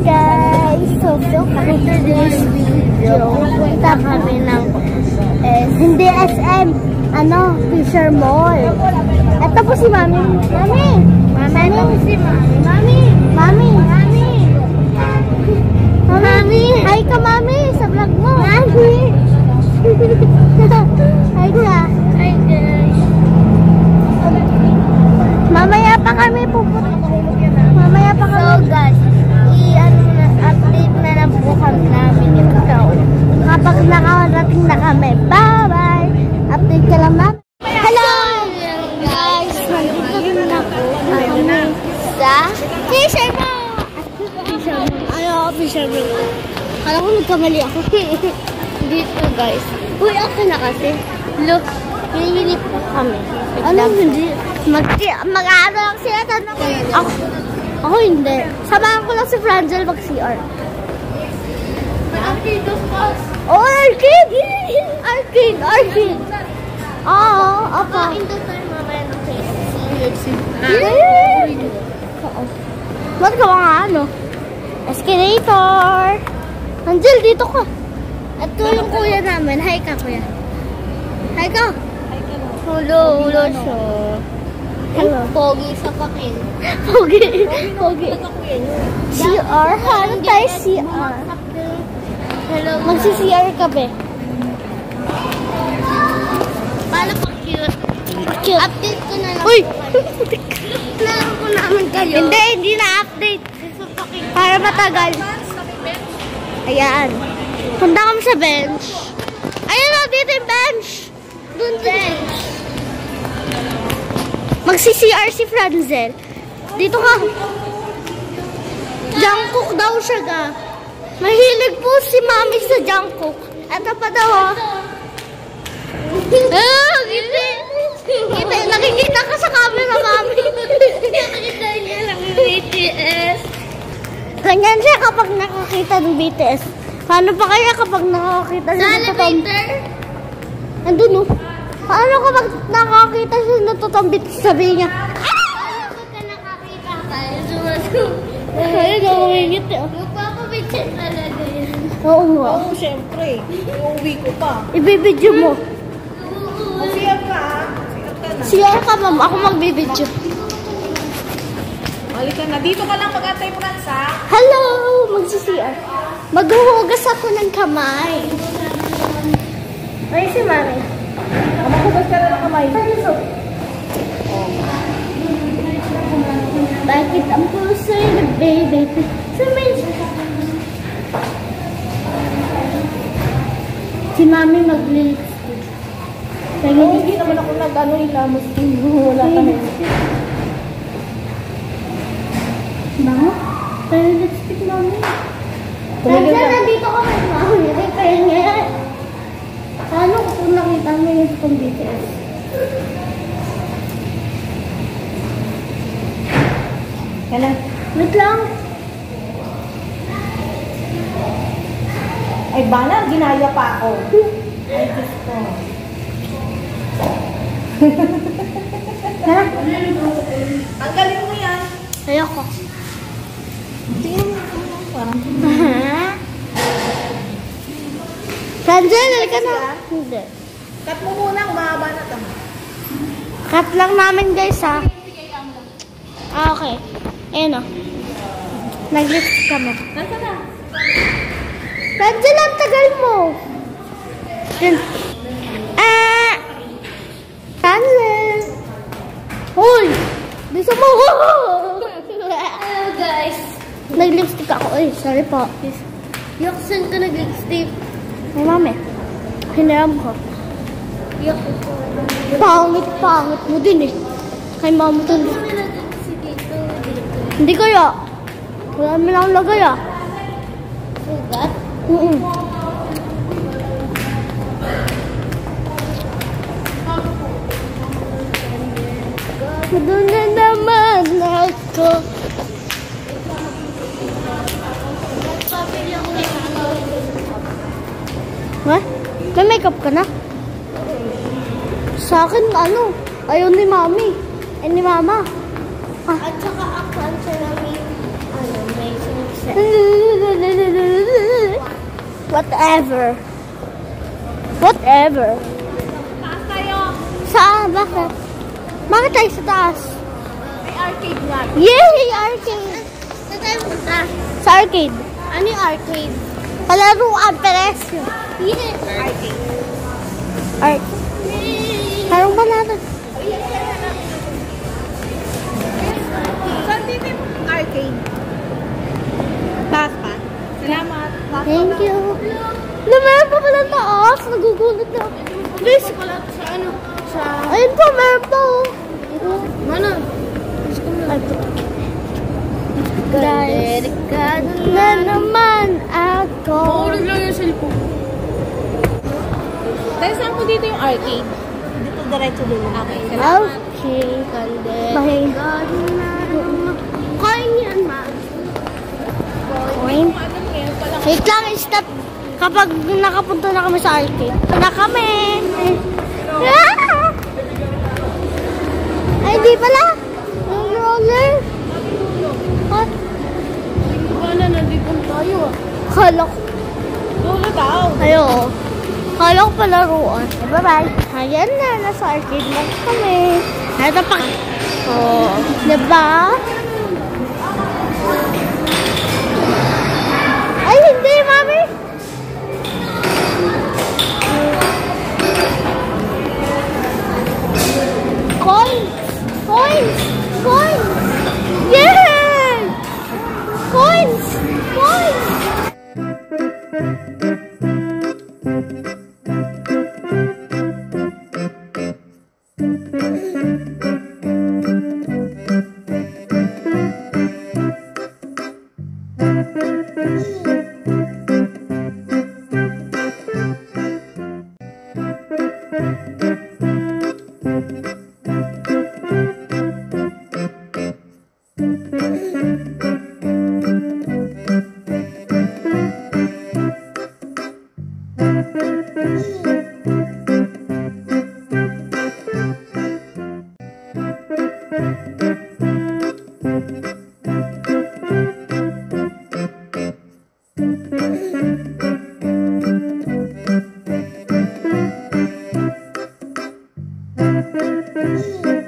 guys! So, after this video, punta kami ng hindi SM, Fisher Mall. Ito po si Mami. Mami! Ito po si Mami. Mami! Mami! Mami! Mami! Hi ka, Mami! Sa vlog mo! Mami! Hi ka! Hi guys! Mamaya pa kami pupunta. Mamaya pa kami. So guys, update na lang po kami namin ito. Kapag nakarating na kami. Bye-bye! Update ka lang namin. Hello! Guys, nandito din ako. Sa Fisher Mall! Fisher Mall. Kala ko nagkamali ako. Dito guys. Uy, okay na kasi. Look, hinihilip po kami. Ano hindi? Mag-ano lang sila. Ako hindi. Samahan ko lang si Franzel mag-CR. Oh, arcade! Arcade! Oo, opo. Ba't ka mga escalator? Angel, dito ka. At ito yung kuya namin. Hi ka, kuya. Hi ka. Hulo siya. Hello. Pogi sa pakin. Pogi. CR. Ano tayo CR? Hello. Magsi-CR ka ba? Paano pa cute? Update ko na lang. Uy! Laro ko naman kayo. Hindi na update. Para matagal. Ayan. Punta kami sa bench. Ayan o, dito yung bench. Doon bench. Magsi-CR si Franzel. Dito ka. Jungkook daw siya ga. Mahilig po si Mami sa Jungkook. Ito pa daw Giti. Nakikita ka sa camera, Mami. Nakikita niya lang yung BTS. Ganyan siya kapag nakakita ng BTS. Paano pa kaya kapag nakakita siya ng elevator? Andun o. Paano kapag nakakita siya ng totoong BTS, sabihin niya, kapag ka nakakita ka, kaya gawin ito. Magpapabitsin talaga yan. Oo nga. Oo, syempre. Iuwi ko pa. Ibibidyo mo. Siya ka, ha? Siya ka, ma'am. Ako magbibidyo. Halika na. Dito ka lang pag-atay mo lang sa... Hello! Magsisiyar. Maghuhugas ako ng kamay. Ay, si Mami. Maghuhugas ka na ng kamay. Bakit ang puso ay nag-baby? Si Mami mag-lipstick. Oo, hindi naman ako nag-ano ilamos. Wala ka na. Bango? Pero lipstick, Mami. Nandiyan, nandito ka kay Mami. Ay, kaya nga. Paano kung nakita mo yung itong BTS? Kailan? Wait lang. Ay, bana, ginaya pa ako. Ay, Diyos ko. Ha? Ang galing mo yan. Ayoko. Tingnan mo. Parang. Franzel, halika na. Hindi. Cut mo muna, mahaba na ito. Cut lang namin guys ha. Okay. Ayan o. Nag-lift kami. Nasa na? Franzel, ang tagal mo. Franzel. Hoy! Bisa mo. Hello guys. Nag-lipstick ako. Ay, sorry po. Yak, saan ka nag-lipstick? Ay, Mami. Hinaram ko. Yak, pangit mo din eh. Kay Mami to. Hindi kaya. Wala namin akong lagay ah. Sugat? Doon na naman ako. What? May makeup ka na? Sa akin, ayaw ni Mami. Ni Mama. At saka ako, ang sarami, may sinipset. Whatever. Whatever. Taas tayo. Saan? Bakit? Bakit tayo sa taas? May arcade nga. Yay! Arcade! Saan tayo punta? Sa arcade. Ano yung arcade? Palaruan, Peresyo. Yes. Arcade. Art. Parang ba natin? Saan dito yung arcade? Taas pa. Salamat. Thank you. Meron pa pala taas. Nagugulat na. Guys, Wala sa ano? Sa... ayun po, meron pa. Mana? Guys, na naman ako. Mahulog lang yung cellphone. Dahil saan po dito yung arcade? Dito diretso din. Okay. Okay. Bahay. Coin yan, ma. Coin. Wait lang, stop. Kapag nakapunta na kami sa arcade. Na kami. Ah! Ay, di pala. Yung roller. What? Wala, nandito tayo. Kala ko. Lolo daw. Ayo. Kala ko palaruan. Bye-bye. Ayan na, nasa arcade lang kami. Ito pa. Oh, diba? Ay, hindi, mami. Coins! Coins! Coins! Yeah! Coins! Coins! Thank you.